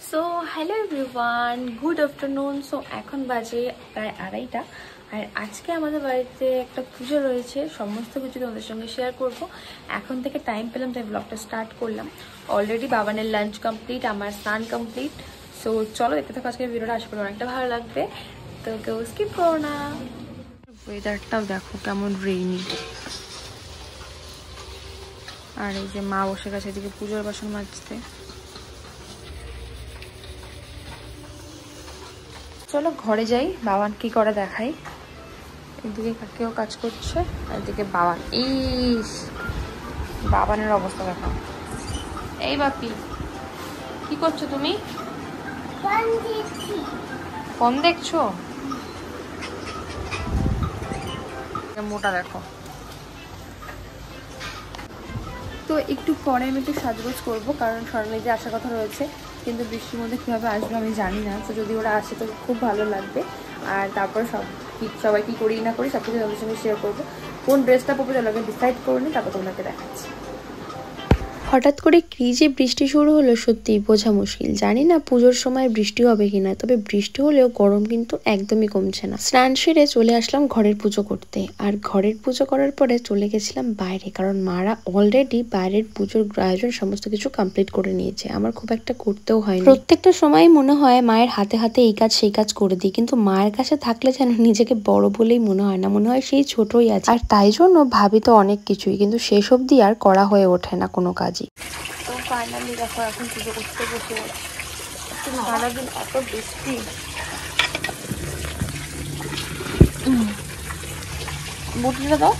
So hello everyone, good afternoon. So এখন বাজে প্রায় 2:30 আর আজকে আমাদের বাড়িতে একটা পুজো রয়েছে। সমস্ত কিছু তোমাদের সঙ্গে শেয়ার করব। এখন থেকে টাইম পেলাম তাই ব্লগটা স্টার্ট করলাম। অলরেডি বাবানের লাঞ্চ কমপ্লিট, আমার স্নান কমপ্লিট। সো চলো দেখতে থাকো আজকের ভিডিওটা, আশা করি অনেকটা ভালো লাগবে। তো কেউ স্কিপ করো না। ওয়েদারটাও দেখো কেমন রেইনি। আর এই যে মা বসে গেছে এদিকে পুজোর বাসন মাজতে। চলো ঘরে যাই, বাবান কি করে দেখাই। এদিকে কাকেও কাজ করছে আর এদিকে বাবান। ইস, বাবানের অবস্থা দেখো। এই বাপি, কি করছো তুমি? ফোন দেখছো? মোটা দেখো। তো একটু পরে আমি একটু সাজগোজ করবো, কারণ স্বর্ণের যে আসার কথা রয়েছে, কিন্তু বৃষ্টির মধ্যে কীভাবে আসবে আমি জানি না। তো যদি ওরা আসে তো খুব ভালো লাগবে। আর তারপর সবাই কী করি না করি সব কিছু তোমাদের সঙ্গে শেয়ার করবো। কোন ড্রেসটা পরবো তোমাকে ডিসাইড করে নিই, তারপর তোমাকে দেখাচ্ছি। হঠাৎ করে কি যে বৃষ্টি শুরু হলো সত্যিই বোঝা মুশকিল। জানি না পুজোর সময় বৃষ্টি হবে কিনা, তবে বৃষ্টি হলেও গরম কিন্তু একদমই কমছে না। স্নান সেরে চলে আসলাম ঘরের পুজো করতে, আর ঘরের পুজো করার পরে চলে গেছিলাম বাইরে, কারণ মারা অলরেডি বাইরের পুজোর আয়োজন সমস্ত কিছু কমপ্লিট করে নিয়েছে। আমার খুব একটা করতেও হয়নি। প্রত্যেকটা সময় মনে হয় মায়ের হাতে হাতে এই কাজ সেই কাজ করে দিই, কিন্তু মায়ের কাছে থাকলে যেন নিজেকে বড় বলেই মনে হয় না, মনে হয় সেই ছোটই আছে। আর তাই জন্য ভাবি তো অনেক কিছুই, কিন্তু শেষ অবধি আর করা হয়ে ওঠে না কোনো কাজ। তো ফাইনালি দেখো এখন পুজো করতে বসে গেছি। সারাদিন এত বৃষ্টি। বুটিটা দাও।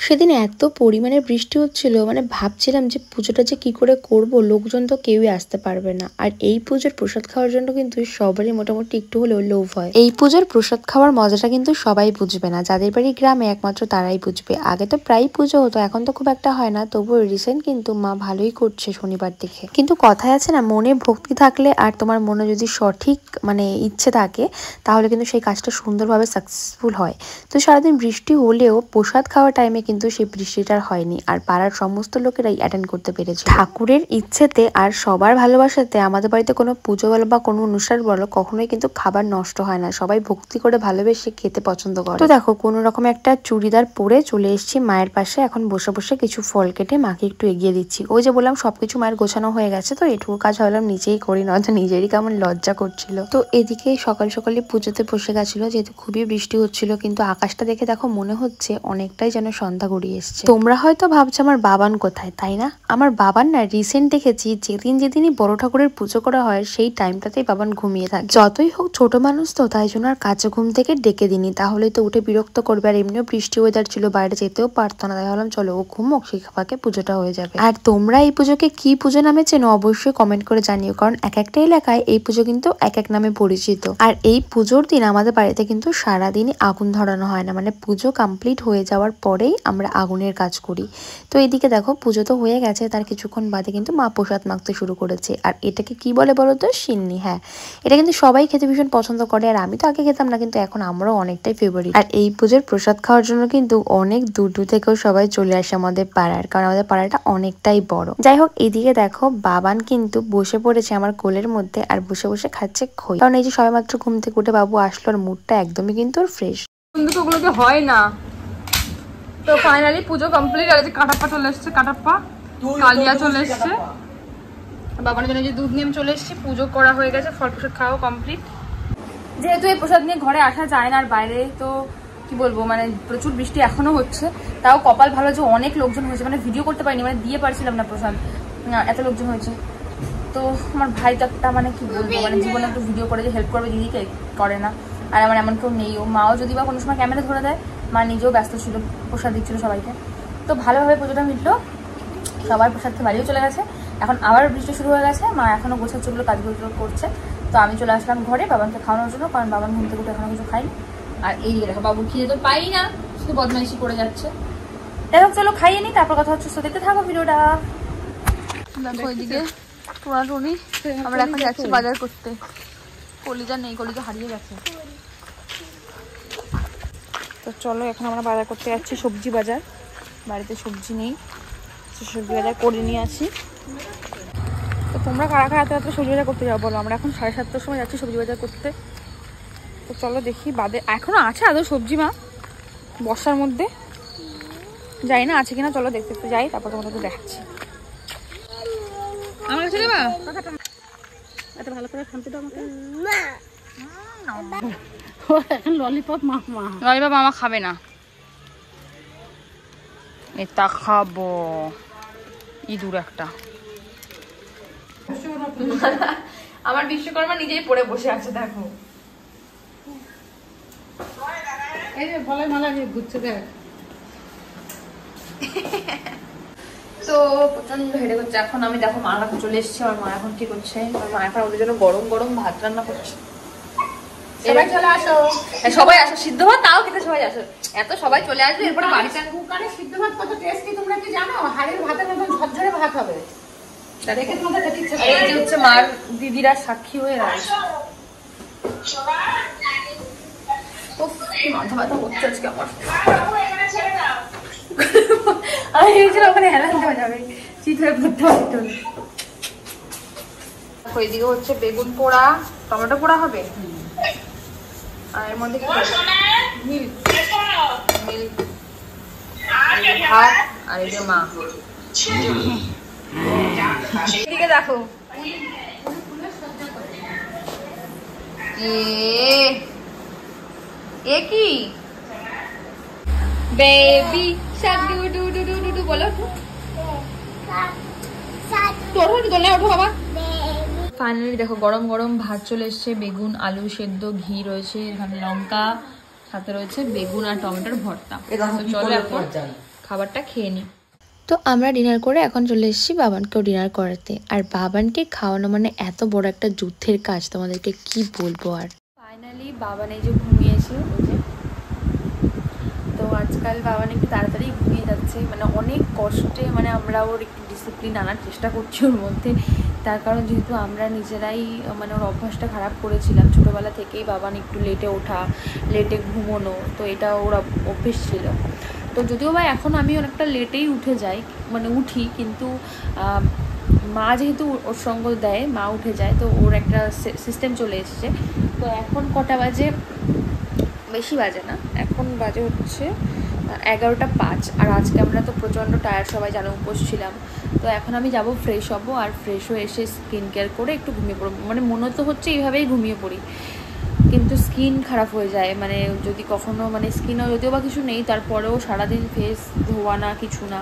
সেদিন এত পরিমাণে বৃষ্টি হচ্ছিল, মানে ভাবছিলাম যে পুজোটা যে কি করে করব, লোকজন তো কেউই আসতে পারবে না। আর এই পুজোর প্রসাদ খাওয়ার জন্য কিন্তু সবারই মোটামুটি একটু হলেও লোভ হয়। এই পুজোর প্রসাদ খাওয়ার মজাটা কিন্তু সবাই বুঝবে না, যাদের বাড়ি গ্রামে একমাত্র তারাই বুঝবে। আগে তো প্রায় পুজো হতো, এখন তো খুব একটা হয় না, তবুও রিসেন্ট কিন্তু মা ভালোই করছে শনিবার দেখে। কিন্তু কথায় আছে না, মনে ভক্তি থাকলে আর তোমার মনে যদি সঠিক ইচ্ছে থাকে, তাহলে কিন্তু সেই কাজটা সুন্দরভাবে সাকসেসফুল হয়। তো সারাদিন বৃষ্টি হলেও প্রসাদ খাওয়ার টাইমে কিন্তু সেই বৃষ্টিটার হয়নি, আর পাড়ার সমস্ত লোকেরাই অ্যাটেন্ড করতে পেরেছে। ঠাকুরের ইচ্ছেতে আর সবার ভালোবাসাতে আমাদের বাড়িতে কোনো পুজো বলো বা কোনো অনুষ্ঠান বলো, কখনোই কিন্তু খাবার নষ্ট হয় না। সবাই ভক্তি করে ভালোবেসে খেতে পছন্দ করে। তো দেখো কোনো রকম একটা চুড়িদার পরে চলে এসেছি মায়ের পাশে। এখন বসে বসে কিছু ফল কেটে মাকে একটু এগিয়ে দিচ্ছি। ওই যে বললাম সবকিছু মায়ের গোছানো হয়ে গেছে, তো এটুকু কাজ ভাবলাম নিজেই করি, নয়তো নিজেরই কেমন লজ্জা করছিল। তো এদিকে সকাল সকালে পুজোতে বসে গেছিলো, যেহেতু খুবই বৃষ্টি হচ্ছিল, কিন্তু আকাশটা দেখে দেখো মনে হচ্ছে অনেকটাই যেন সন্ধ্যা গড়িয়ে এসছে। তোমরা হয়তো ভাবছো আমার বাবান কোথায়, তাই না? আমার বাবান না রিসেন্ট দেখেছি যেদিনই বড় ঠাকুরের পুজো করা হয় সেই টাইমটাতেই বাবান ঘুমিয়ে থাকে। যতই হোক ছোট মানুষ তো, তাই জন্য আর কাছে ঘুম থেকে ডেকে দিনি, তাহলে তো উঠে বিরক্ত করবে। আর এমনিও বৃষ্টি ওয়েদার ছিল, বাইরে যেতেও পারতো না, তাই ভাবলাম চলো ও ঘুমোক, সেই ফাঁকে পুজোটা হয়ে যাবে। আর তোমরা এই পুজোকে কি পুজো নামে চেনো অবশ্যই কমেন্ট করে জানিও, কারণ এক একটা এলাকায় এই পুজো কিন্তু এক এক নামে পরিচিত। আর এই পুজোর দিন আমাদের বাড়িতে কিন্তু সারাদিনই আগুন ধরানো হয় না, পুজো কমপ্লিট হয়ে যাওয়ার পরেই আমরা আগুনের কাজ করি। তো এদিকে দেখো পুজো তো হয়ে গেছে, তার কিছুক্ষণ বাদে কিন্তু মা প্রসাদ মাখতে শুরু করেছে। আর এটাকে কি বলে বলো তো? সিন্নি। হ্যাঁ, এটা কিন্তু সবাই খেতে ভীষণ পছন্দ করে, আর আমি তো আগে খেতাম না, কিন্তু এখন আমরাও অনেকটাই ফেভারিট। আর এই পুজোর প্রসাদ খাওয়ার জন্য কিন্তু অনেক দূর দূর থেকেও সবাই চলে আসে আমাদের পাড়ার, কারণ আমাদের পাড়াটা অনেকটাই বড়। যাই হোক, এদিকে দেখো বাবান কিন্তু বসে পড়েছে আমার কোলের মধ্যে, আর বসে বসে খাচ্ছে খই, কারণ এই যে সবাই মাত্র ঘুম থেকে উঠে বাবু আসলো, আর মুডটা একদমই কিন্তু ফ্রেশ। কিন্তু ওগুলোতে হয় না। তো ফাইনালি পুজো কমপ্লিট। আর কাটাপ্পা চলে এসছে, কাটাপ্পা কালিয়া চলে এসছে, বাবার জন্য যে দুধ নিয়ে চলে এসেছি। পুজো করা হয়ে গেছে, ফল প্রসাদ খাওয়া কমপ্লিট। যেহেতু এই প্রসাদ নিয়ে ঘরে আসা যায় না, আর বাইরে তো কি বলবো, প্রচুর বৃষ্টি এখনো হচ্ছে, তাও কপাল ভালো যে অনেক লোকজন হয়েছে, ভিডিও করতে পারিনি, দিয়ে পারছিলাম না প্রসাদ, এত লোকজন হয়েছে। তো আমার ভাই তো একটা কি বলবো, জীবনে একটু ভিডিও করে যে হেল্প করবে দিদিকে, করে না। আর আমার এমন কেউ নেই, ও মাও যদি বা কোনো সময় ক্যামেরা ধরে দেয়, মা নিজেও ব্যস্ত ছিল, প্রসাদ দিচ্ছিল সবাইকে। তো ভালোভাবে পুজোটা মিটলো, সবার প্রসাদ বাড়িও চলে গেছে। এখন আবার বৃষ্টি শুরু হয়ে গেছে, মা এখনো গোছাচ্ছগুলো কাজগুলো করছে। তো আমি চলে আসলাম ঘরে বাবানকে খাওয়ানোর জন্য, কারণ বাবান ঘুম থেকে উঠে এখনো কিছু খাইনি। আর এই দেখো বাবুর খিদে তো পাই না, শুধু বদমাইশি করে যাচ্ছে। দেখো চলো খাইয়ে নি, তারপর কথা হচ্ছে। দেখতে থাকো ভিডিওটা। দেখো ওইদিকে টোনাটুনি, আমরা এখন যাচ্ছি বাজার করতে। কলিজা নেই, কলিজা হারিয়ে গেছে। তো চলো এখন আমরা বাজার করতে যাচ্ছি, সবজি বাজার। বাড়িতে সবজি নেই, সবজি বাজার করে নিয়ে আসি। তো তোমরা কারা কারা রাতে সবজি বাজার করতে যাও বলো? আমরা এখন 7:30টার সময় যাচ্ছি সবজি বাজার করতে। তো চলো দেখি বাদে এখনো আছে আদৌ সবজি মা বর্ষার মধ্যে, যাই না আছে কিনা। চলো দেখতে দেখতে যাই, তারপর তোমাদেরকে দেখাচ্ছি। আমার কাছে দেবা এত ভালো করে খামতে দাও আমাকে। এখন ললিপপ মামা খাবে না, এটা খাবো। ইঁদুর একটা। আমার বিশ্বকর্মা নিজেই পড়ে বসে আছে, দেখো। এই যে বলে মালা ঘুরছে দেখ। তো প্রচন্ড হেডে করছে এখন। আমি দেখো মার কাছে চলে এসেছি। আমার মা এখন কি করছে? আমার মা এখন ওদের জন্য গরম গরম ভাত রান্না করছে। সবাই চলে আসো, সবাই আসো, সিদ্ধ ভাত তাও খেতে সবাই আসো। এত সবাই চলে আসবে, এরপরে বাড়িতে কুকারে সিদ্ধ ভাত কত টেস্টি তোমরা কি জানো? হাড়ির ভাতের মতন ঝরঝরে ভাত হবে। দেখে তোমাদের খেতে ইচ্ছে করে। এই যে হচ্ছে মার দিদিরা সাক্ষী হয়ে আছে। মাথা ব্যথা করছে আজকে আমার। আমি ভেবেছিলাম ওখানে হেলান দেওয়া যাবে, চিত হয়ে পড়তে পারতো। এদিকে হচ্ছে বেগুন পোড়া, টমেটো পোড়া হবে। আর এর মধ্যে মিল্ক ভাত। আর এই যে মা এদিকে দেখো, এ কি বেবি শাক do do do do do do বলো। ওঠো দোলনায় ওঠো বাবা। ফাইনালি দেখো গরম গরম ভাত চলে এসছে, বেগুন আলু সেদ্ধ, ঘি রয়েছে, এখানে লঙ্কা, সাথে রয়েছে বেগুন আর টমেটোর ভর্তা। চলো এখন খাবারটা খেয়ে নি। তো আমরা ডিনার করে এখন চলে এসেছি বাবানকেও ডিনার করাতে। আর বাবানকে খাওয়ানো মানে এত বড় একটা যুদ্ধের কাজ, তোমাদেরকে কি বলবো। আর ফাইনালি বাবান এই যে ঘুমিয়েছে, ওই যে। তো আজকাল বাবান একটু তাড়াতাড়ি ঘুমিয়ে যাচ্ছে, মানে অনেক কষ্টে, মানে আমরা ওর একটু ডিসিপ্লিন আনার চেষ্টা করছি ওর মধ্যে। তার কারণ যেহেতু আমরা নিজেরাই মানে ওর অভ্যাসটা খারাপ করেছিলাম ছোটোবেলা থেকেই, বাবান একটু লেটে ওঠা, লেটে ঘুমোনো, তো এটা ওর অভ্যেস ছিল। তো যদিও বা এখন আমি অনেকটা লেটেই উঠে যাই, মানে উঠি, কিন্তু মা যেহেতু ওর সঙ্গ দেয়, মা উঠে যায়, তো ওর একটা সিস্টেম চলে এসেছে। তো এখন কটা বাজে, বেশি বাজে না, এখন বাজে হচ্ছে 11:05। আর আজকে আমরা তো প্রচণ্ড টায়ার্ড, সবাই জানো উপোস ছিলাম। তো এখন আমি যাব ফ্রেশ হব, আর ফ্রেশ হয়ে এসে স্কিন কেয়ার করে একটু ঘুমিয়ে পড়বো। মানে মনে তো হচ্ছে এইভাবেই ঘুমিয়ে পড়ি, কিন্তু স্কিন খারাপ হয়ে যায়। মানে যদি কখনো মানে স্কিনও যদিও বা কিছু নেই, তারপরেও সারাদিন ফেস ধোয়া না, কিছু না,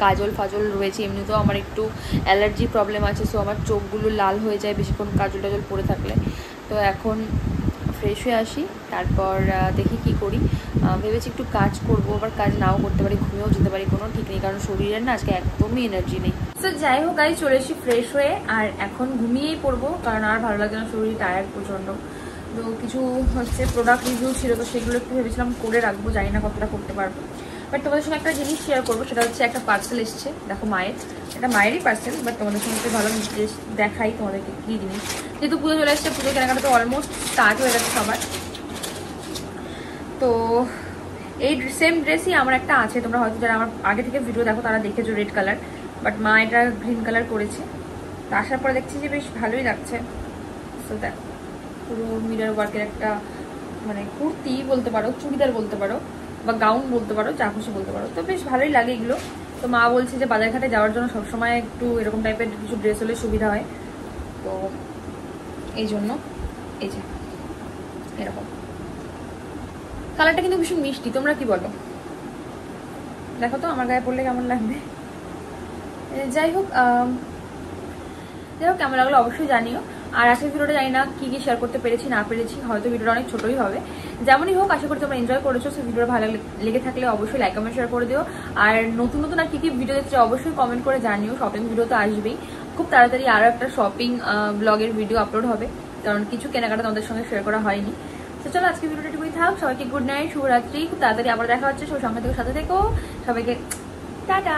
কাজল ফাজল রয়েছে। এমনিতেও আমার একটু অ্যালার্জি প্রবলেম আছে, সো আমার চোখগুলো লাল হয়ে যায় বেশিক্ষণ কাজল টাজল পরে থাকলে। তো এখন ফ্রেশ হয়ে আসি, তারপর দেখি কি করি। ভেবেছি একটু কাজ করবো, আবার কাজ নাও করতে পারি, ঘুমিয়েও যেতে পারি, কোনো ঠিক নেই, কারণ শরীরের না আজকে একদমই এনার্জি নেই। তো যাই হোক, আমি চলে এসেছি ফ্রেশ হয়ে, আর এখন ঘুমিয়েই পড়বো, কারণ আর ভালো লাগে না, শরীর টায়ার্ড প্রচণ্ড। তো কিছু হচ্ছে প্রোডাক্ট রিভিউ ছিল, তো সেগুলো একটু ভেবেছিলাম করে রাখবো, জানি না কতটা করতে পারবো। বাট তোমাদের সঙ্গে একটা জিনিস শেয়ার করবো, সেটা হচ্ছে একটা পার্সেল এসছে, দেখো মায়ের, এটা মায়েরই পার্সেল, বাট তোমাদের সঙ্গে একটু ভালো দেখাই তোমাদেরকে কী জিনিস। যেহেতু পুজো চলে এসছে, পুজো কেনাকাটা তো অলমোস্ট স্টার্ট হয়ে গেছে সবার। তো এই সেম ড্রেসই আমার একটা আছে, তোমরা হয়তো যারা আমার আগে থেকে ভিডিও দেখো তারা দেখেছো, রেড কালার, বাট মা এটা গ্রিন কালার করেছে। তো আসার পরে দেখছি যে বেশ ভালোই লাগছে। তো দেখো পুরো মিরর ওয়ার্কের একটা মানে কুর্তি বলতে পারো, চুড়িদার বলতে পারো, বা গাউন বলতে পারো, যা খুশি বলতে পারো। তো বেশ ভালোই লাগে এগুলো। তো মা বলছে যে বাজারঘাটে যাওয়ার জন্য সবসময় একটু এরকম টাইপের কিছু ড্রেস হলে সুবিধা হয়, তো এই জন্য এই যে এরকম কালারটা কিন্তু ভীষণ মিষ্টি। তোমরা কি বলো? দেখো তো আমার গায়ে পড়লে কেমন লাগবে। যাই হোক কেমন লাগলো অবশ্যই জানিও। আর আজকের ভিডিওটা জানি না কি কি শেয়ার করতে পেরেছি না পেরেছি, হয়তো ভিডিওটা অনেক ছোটোই হবে। যেমনই হোক, আশা করি তোমরা এনজয় করেছো। সেই ভিডিওটা ভালো লেগে থাকলে অবশ্যই লাইক কমেন্ট শেয়ার করে দিও। আর নতুন নতুন আর কি কি ভিডিও দেখতে অবশ্যই কমেন্ট করে জানিও। শপিং ভিডিও তো আসবেই, খুব তাড়াতাড়ি আরও একটা শপিং ব্লগের ভিডিও আপলোড হবে, কারণ কিছু কেনাকাটা তোমাদের সঙ্গে শেয়ার করা হয়নি। তো চলো আজকে ভিডিওটা এটুকুই থাক। সবাইকে গুড নাইট, শুভরাত্রি, খুব তাড়াতাড়ি আবার দেখা হচ্ছে। সব সঙ্গে থেকে সাথে থেকো, সবাইকে টাটা।